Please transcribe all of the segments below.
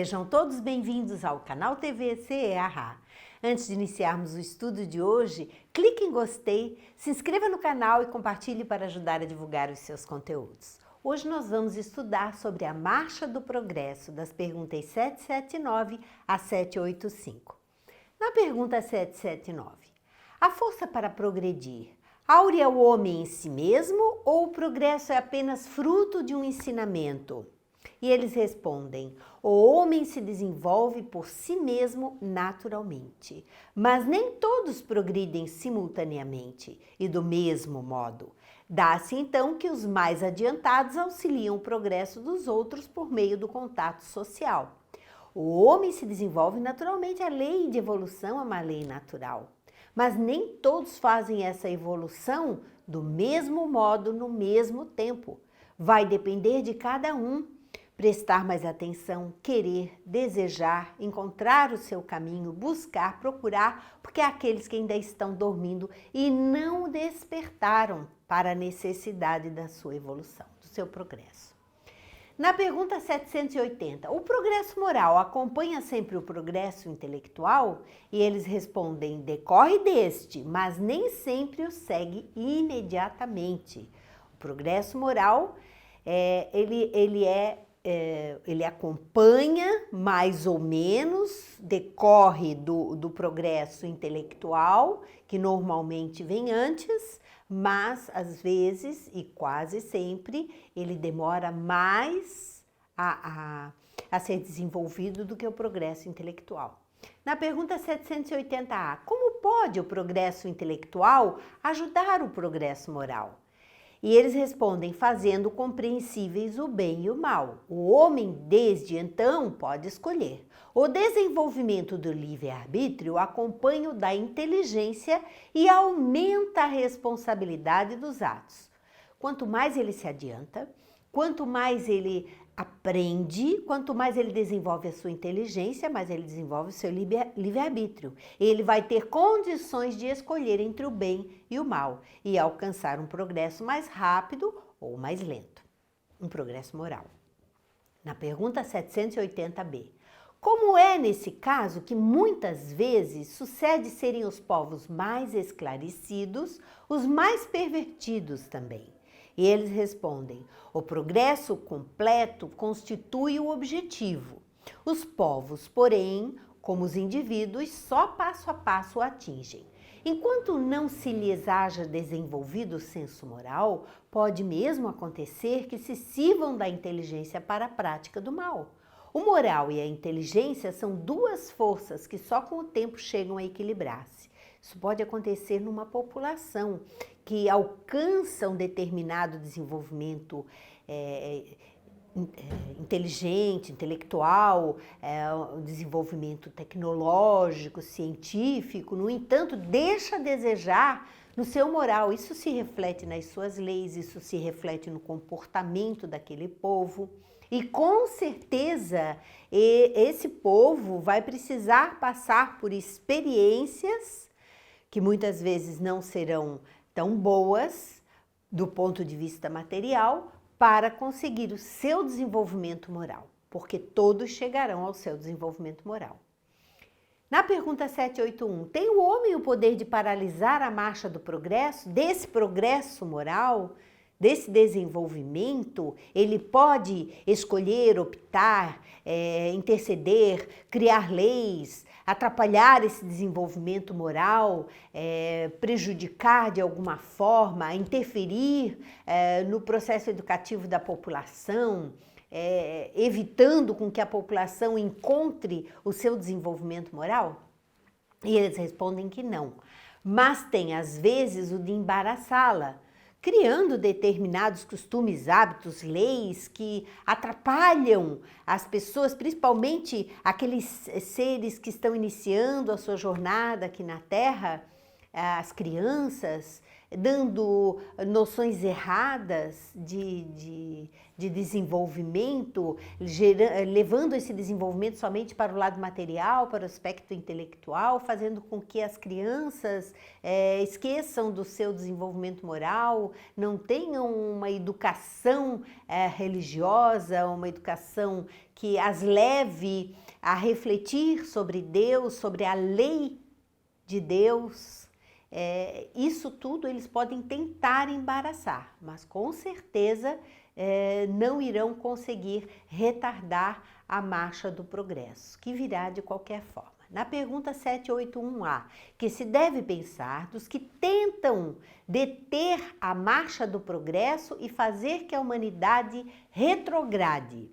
Sejam todos bem-vindos ao canal TV CEARA. Antes de iniciarmos o estudo de hoje, clique em gostei, se inscreva no canal e compartilhe para ajudar a divulgar os seus conteúdos. Hoje nós vamos estudar sobre a marcha do progresso das perguntas 779 a 785. Na pergunta 779, a força para progredir aure é o homem em si mesmo ou o progresso é apenas fruto de um ensinamento? E eles respondem, o homem se desenvolve por si mesmo naturalmente, mas nem todos progridem simultaneamente e do mesmo modo. Dá-se então que os mais adiantados auxiliam o progresso dos outros por meio do contato social. O homem se desenvolve naturalmente, a lei de evolução é uma lei natural, mas nem todos fazem essa evolução do mesmo modo no mesmo tempo. Vai depender de cada um. Prestar mais atenção, querer, desejar, encontrar o seu caminho, buscar, procurar, porque há aqueles que ainda estão dormindo e não despertaram para a necessidade da sua evolução, do seu progresso. Na pergunta 780, o progresso moral acompanha sempre o progresso intelectual? E eles respondem, decorre deste, mas nem sempre o segue imediatamente. O progresso moral, ele acompanha mais ou menos, decorre do progresso intelectual, que normalmente vem antes, mas às vezes e quase sempre ele demora mais a ser desenvolvido do que o progresso intelectual. Na pergunta 780A, como pode o progresso intelectual ajudar o progresso moral? E eles respondem, fazendo compreensíveis o bem e o mal. O homem, desde então, pode escolher. O desenvolvimento do livre-arbítrio acompanha o da inteligência e aumenta a responsabilidade dos atos. Quanto mais ele se adianta, quanto mais ele aprende, quanto mais ele desenvolve a sua inteligência, mais ele desenvolve o seu livre-arbítrio. Ele vai ter condições de escolher entre o bem e o mal e alcançar um progresso mais rápido ou mais lento. Um progresso moral. Na pergunta 780b, como é nesse caso que muitas vezes sucede serem os povos mais esclarecidos, os mais pervertidos também? E eles respondem, o progresso completo constitui o objetivo. Os povos, porém, como os indivíduos, só passo a passo o atingem. Enquanto não se lhes haja desenvolvido o senso moral, pode mesmo acontecer que se sirvam da inteligência para a prática do mal. O moral e a inteligência são duas forças que só com o tempo chegam a equilibrar-se. Isso pode acontecer numa população que alcança um determinado desenvolvimento inteligente, intelectual, desenvolvimento tecnológico, científico, no entanto, deixa a desejar no seu moral. Isso se reflete nas suas leis, isso se reflete no comportamento daquele povo. E com certeza esse povo vai precisar passar por experiências que muitas vezes não serão tão boas do ponto de vista material para conseguir o seu desenvolvimento moral, porque todos chegarão ao seu desenvolvimento moral. Na pergunta 781, tem o homem o poder de paralisar a marcha do progresso, desse progresso moral, desse desenvolvimento? Ele pode escolher, optar, interceder, criar leis, atrapalhar esse desenvolvimento moral, prejudicar de alguma forma, interferir no processo educativo da população, evitando com que a população encontre o seu desenvolvimento moral? E eles respondem que não, mas tem às vezes o de embaraçá-la, criando determinados costumes, hábitos, leis que atrapalham as pessoas, principalmente aqueles seres que estão iniciando a sua jornada aqui na Terra, as crianças, dando noções erradas de desenvolvimento, levando esse desenvolvimento somente para o lado material, para o aspecto intelectual, fazendo com que as crianças esqueçam do seu desenvolvimento moral, não tenham uma educação religiosa, uma educação que as leve a refletir sobre Deus, sobre a lei de Deus. Isso tudo eles podem tentar embaraçar, mas com certeza não irão conseguir retardar a marcha do progresso, que virá de qualquer forma. Na pergunta 781A, que se deve pensar dos que tentam deter a marcha do progresso e fazer que a humanidade retrograde.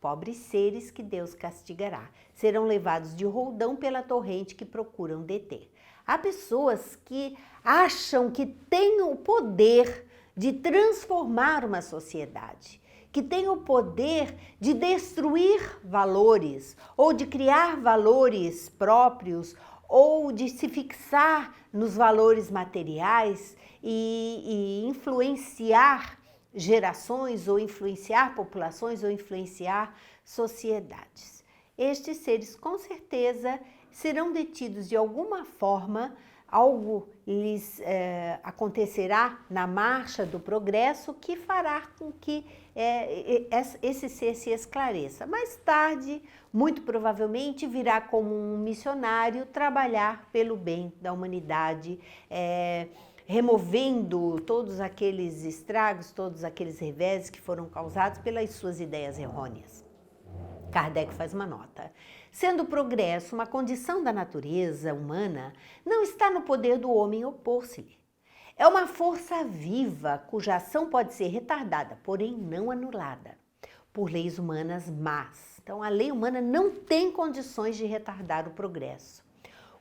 Pobres seres que Deus castigará, serão levados de roldão pela torrente que procuram deter. Há pessoas que acham que têm o poder de transformar uma sociedade, que têm o poder de destruir valores, ou de criar valores próprios, ou de se fixar nos valores materiais e influenciar gerações, ou influenciar populações, ou influenciar sociedades. Estes seres, com certeza, serão detidos de alguma forma, algo lhes acontecerá na marcha do progresso que fará com que esse ser se esclareça. Mais tarde, muito provavelmente, virá como um missionário trabalhar pelo bem da humanidade, removendo todos aqueles estragos, todos aqueles reveses que foram causados pelas suas ideias errôneas. Kardec faz uma nota. Sendo o progresso uma condição da natureza humana, não está no poder do homem opor-se-lhe. É uma força viva cuja ação pode ser retardada, porém não anulada, por leis humanas más. Então, a lei humana não tem condições de retardar o progresso.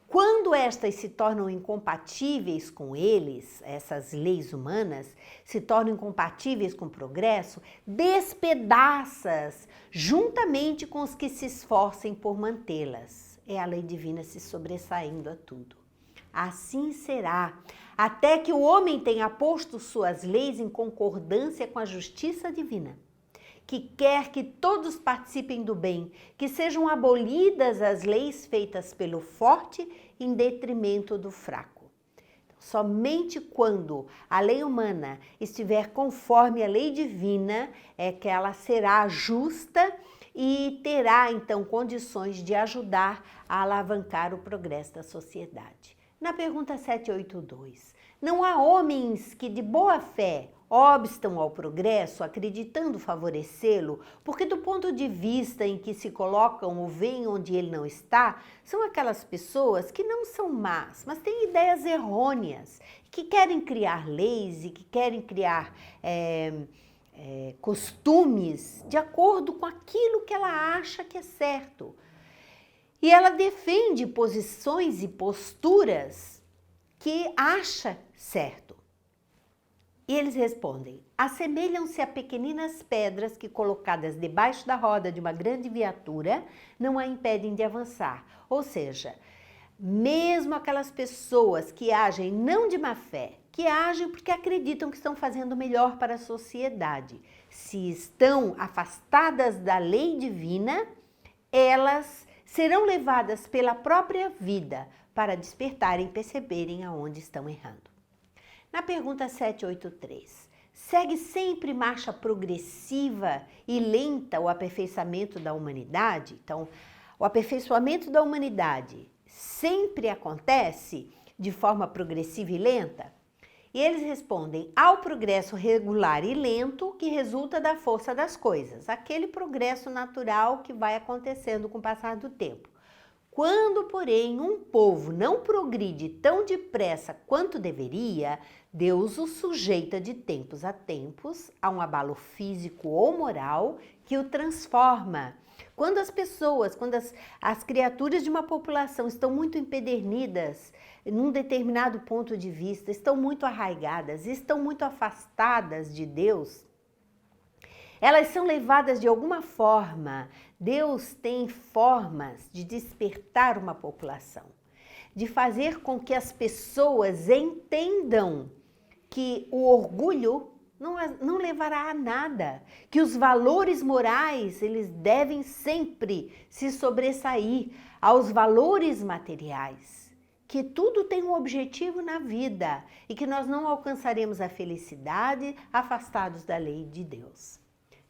Quando estas se tornam incompatíveis com eles, essas leis humanas, se tornam incompatíveis com o progresso, despedaça-as juntamente com os que se esforcem por mantê-las. É a lei divina se sobressaindo a tudo. Assim será, até que o homem tenha posto suas leis em concordância com a justiça divina, que quer que todos participem do bem, que sejam abolidas as leis feitas pelo forte em detrimento do fraco. Somente quando a lei humana estiver conforme a lei divina é que ela será justa e terá então condições de ajudar a alavancar o progresso da sociedade. Na pergunta 782, não há homens que de boa fé obstam ao progresso, acreditando favorecê-lo, porque do ponto de vista em que se colocam o veem onde ele não está, são aquelas pessoas que não são más, mas têm ideias errôneas, que querem criar leis e que querem criar costumes de acordo com aquilo que ela acha que é certo. E ela defende posições e posturas que acha certo. E eles respondem, assemelham-se a pequeninas pedras que, colocadas debaixo da roda de uma grande viatura, não a impedem de avançar. Ou seja, mesmo aquelas pessoas que agem não de má fé, que agem porque acreditam que estão fazendo o melhor para a sociedade, se estão afastadas da lei divina, elas serão levadas pela própria vida para despertarem e perceberem aonde estão errando. Na pergunta 783, segue sempre marcha progressiva e lenta o aperfeiçoamento da humanidade? Então, o aperfeiçoamento da humanidade sempre acontece de forma progressiva e lenta? E eles respondem, há o progresso regular e lento que resulta da força das coisas, aquele progresso natural que vai acontecendo com o passar do tempo. Quando, porém, um povo não progride tão depressa quanto deveria, Deus o sujeita de tempos a tempos a um abalo físico ou moral que o transforma. Quando as pessoas, quando as criaturas de uma população estão muito empedernidas num determinado ponto de vista, estão muito arraigadas, estão muito afastadas de Deus, elas são levadas de alguma forma. Deus tem formas de despertar uma população. de fazer com que as pessoas entendam que o orgulho não levará a nada, que os valores morais, eles devem sempre se sobressair aos valores materiais, que tudo tem um objetivo na vida e que nós não alcançaremos a felicidade afastados da lei de Deus.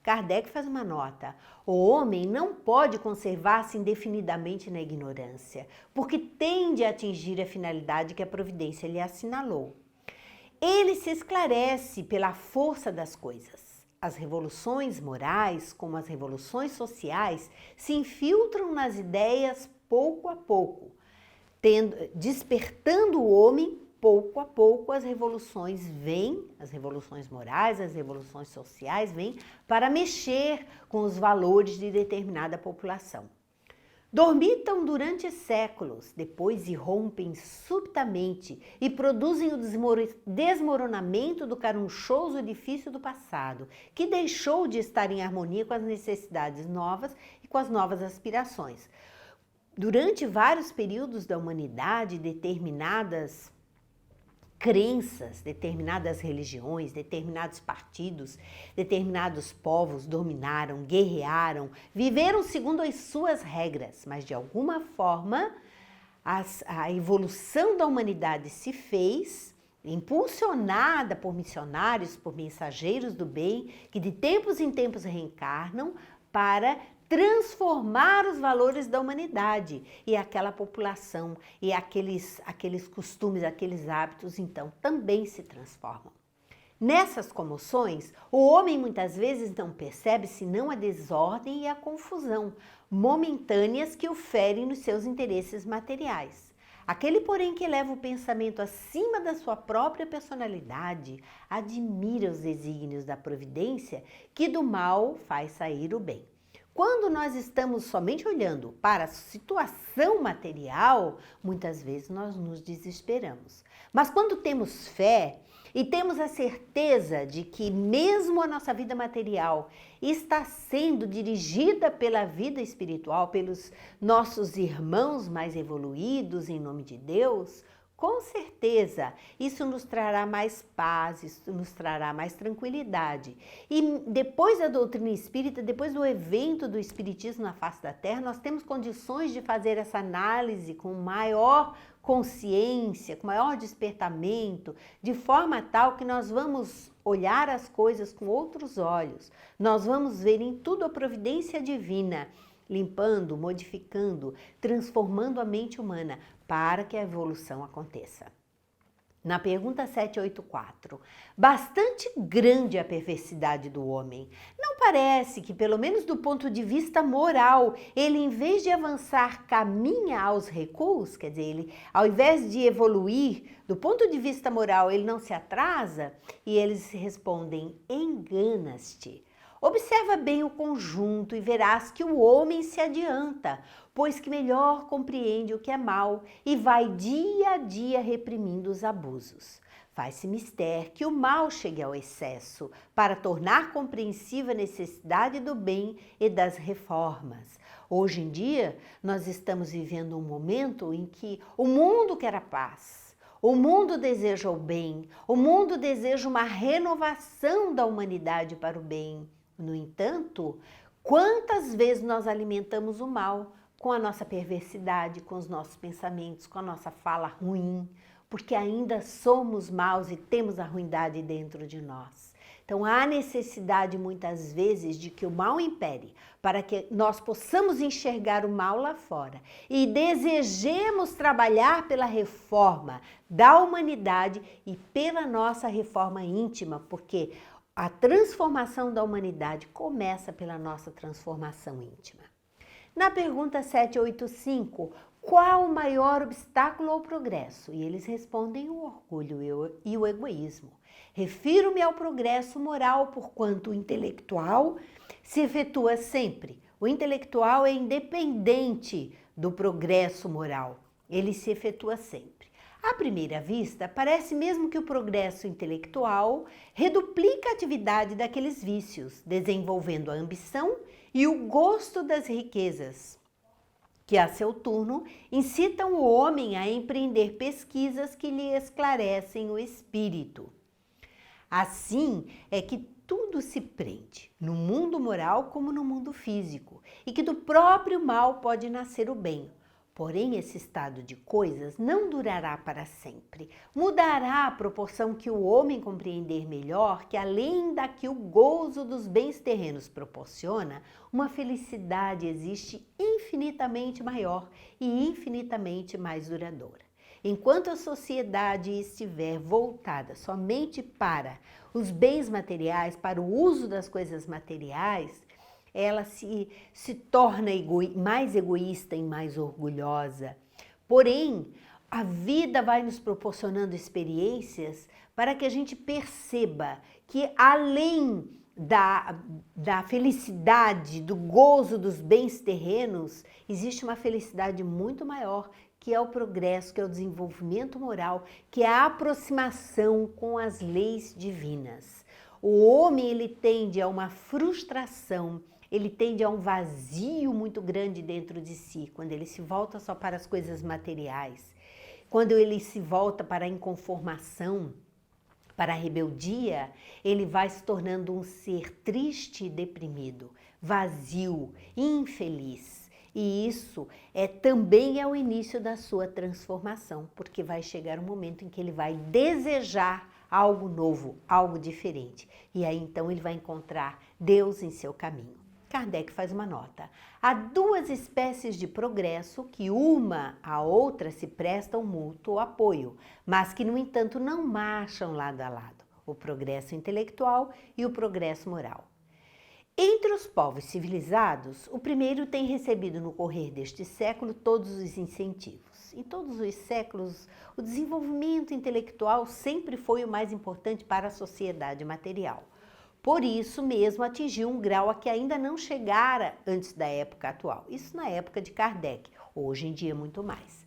Kardec faz uma nota: o homem não pode conservar-se indefinidamente na ignorância, porque tende a atingir a finalidade que a providência lhe assinalou. Ele se esclarece pela força das coisas. As revoluções morais, como as revoluções sociais, se infiltram nas ideias pouco a pouco, despertando o homem pouco a pouco. As revoluções vêm, as revoluções morais, as revoluções sociais vêm para mexer com os valores de determinada população. Dormitam durante séculos, depois irrompem subitamente e produzem o desmoronamento do carunchoso edifício do passado, que deixou de estar em harmonia com as necessidades novas e com as novas aspirações. Durante vários períodos da humanidade, determinadas crenças, determinadas religiões, determinados partidos, determinados povos dominaram, guerrearam, viveram segundo as suas regras, mas de alguma forma a evolução da humanidade se fez, impulsionada por missionários, por mensageiros do bem, que de tempos em tempos reencarnam para transformar os valores da humanidade, e aquela população e aqueles costumes, aqueles hábitos, então, também se transformam. Nessas comoções, o homem muitas vezes não percebe senão a desordem e a confusão momentâneas que o ferem nos seus interesses materiais. Aquele, porém, que eleva o pensamento acima da sua própria personalidade, admira os desígnios da providência que do mal faz sair o bem. Quando nós estamos somente olhando para a situação material, muitas vezes nós nos desesperamos. Mas quando temos fé e temos a certeza de que mesmo a nossa vida material está sendo dirigida pela vida espiritual, pelos nossos irmãos mais evoluídos em nome de Deus, com certeza, isso nos trará mais paz, isso nos trará mais tranquilidade. E depois da doutrina espírita, depois do evento do espiritismo na face da Terra, nós temos condições de fazer essa análise com maior consciência, com maior despertamento, de forma tal que nós vamos olhar as coisas com outros olhos. Nós vamos ver em tudo a providência divina, limpando, modificando, transformando a mente humana para que a evolução aconteça. Na pergunta 784, bastante grande a perversidade do homem. Não parece que, pelo menos do ponto de vista moral, ele, em vez de avançar, caminha aos recuos? Quer dizer, ele, ao invés de evoluir, do ponto de vista moral, ele não se atrasa? E eles respondem: enganas-te. Observa bem o conjunto e verás que o homem se adianta, pois que melhor compreende o que é mal e vai dia a dia reprimindo os abusos. Faz-se mister que o mal chegue ao excesso para tornar compreensiva a necessidade do bem e das reformas. Hoje em dia, nós estamos vivendo um momento em que o mundo quer a paz. O mundo deseja o bem, o mundo deseja uma renovação da humanidade para o bem. No entanto, quantas vezes nós alimentamos o mal com a nossa perversidade, com os nossos pensamentos, com a nossa fala ruim, porque ainda somos maus e temos a ruindade dentro de nós. Então há necessidade muitas vezes de que o mal impere, para que nós possamos enxergar o mal lá fora e desejemos trabalhar pela reforma da humanidade e pela nossa reforma íntima, porque a transformação da humanidade começa pela nossa transformação íntima. Na pergunta 785, qual o maior obstáculo ao progresso? E eles respondem: o orgulho e o egoísmo. Refiro-me ao progresso moral, porquanto o intelectual se efetua sempre. O intelectual é independente do progresso moral, ele se efetua sempre. À primeira vista, parece mesmo que o progresso intelectual reduplica a atividade daqueles vícios, desenvolvendo a ambição e o gosto das riquezas, que a seu turno incitam o homem a empreender pesquisas que lhe esclarecem o espírito. Assim é que tudo se prende, no mundo moral como no mundo físico, e que do próprio mal pode nascer o bem. Porém, esse estado de coisas não durará para sempre. Mudará à proporção que o homem compreender melhor que, além da que o gozo dos bens terrenos proporciona, uma felicidade existe infinitamente maior e infinitamente mais duradoura. Enquanto a sociedade estiver voltada somente para os bens materiais, para o uso das coisas materiais, ela se torna mais egoísta e mais orgulhosa. Porém, a vida vai nos proporcionando experiências para que a gente perceba que além da felicidade, do gozo dos bens terrenos, existe uma felicidade muito maior, que é o progresso, que é o desenvolvimento moral, que é a aproximação com as leis divinas. O homem, ele tende a uma frustração, ele tende a um vazio muito grande dentro de si, quando ele se volta só para as coisas materiais, quando ele se volta para a inconformação, para a rebeldia, ele vai se tornando um ser triste e deprimido, vazio, infeliz. E isso também é o início da sua transformação, porque vai chegar um momento em que ele vai desejar algo novo, algo diferente. E aí então ele vai encontrar Deus em seu caminho. Kardec faz uma nota. Há duas espécies de progresso que uma à outra se prestam mútuo apoio, mas que no entanto não marcham lado a lado. O progresso intelectual e o progresso moral. Entre os povos civilizados, o primeiro tem recebido no correr deste século todos os incentivos. Em todos os séculos, o desenvolvimento intelectual sempre foi o mais importante para a sociedade material. Por isso mesmo atingiu um grau a que ainda não chegara antes da época atual. Isso na época de Kardec, hoje em dia muito mais.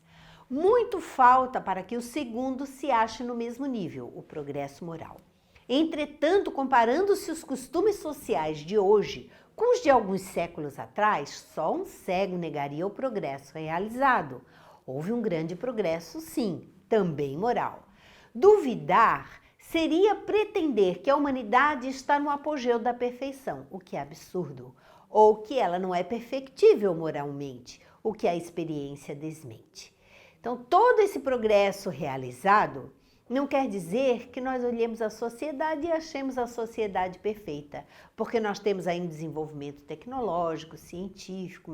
Muito falta para que o segundo se ache no mesmo nível, o progresso moral. Entretanto, comparando-se os costumes sociais de hoje com os de alguns séculos atrás, só um cego negaria o progresso realizado. Houve um grande progresso, sim, também moral. Duvidar seria pretender que a humanidade está no apogeu da perfeição, o que é absurdo, ou que ela não é perfectível moralmente, o que a experiência desmente. Então, todo esse progresso realizado não quer dizer que nós olhemos a sociedade e achemos a sociedade perfeita, porque nós temos aí um desenvolvimento tecnológico, científico,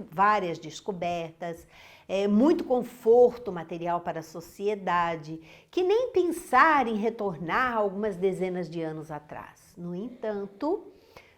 várias descobertas, muito conforto material para a sociedade, que nem pensar em retornar algumas dezenas de anos atrás. No entanto,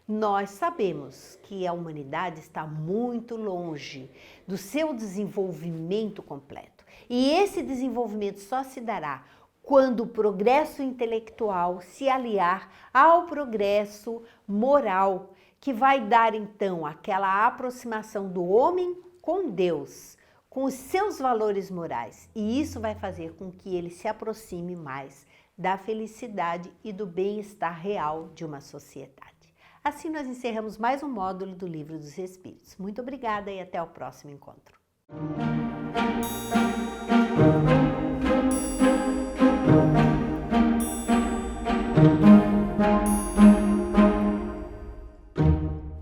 nós sabemos que a humanidade está muito longe do seu desenvolvimento completo. E esse desenvolvimento só se dará quando o progresso intelectual se aliar ao progresso moral, que vai dar então aquela aproximação do homem com Deus, com os seus valores morais. E isso vai fazer com que ele se aproxime mais da felicidade e do bem-estar real de uma sociedade. Assim nós encerramos mais um módulo do Livro dos Espíritos. Muito obrigada e até o próximo encontro.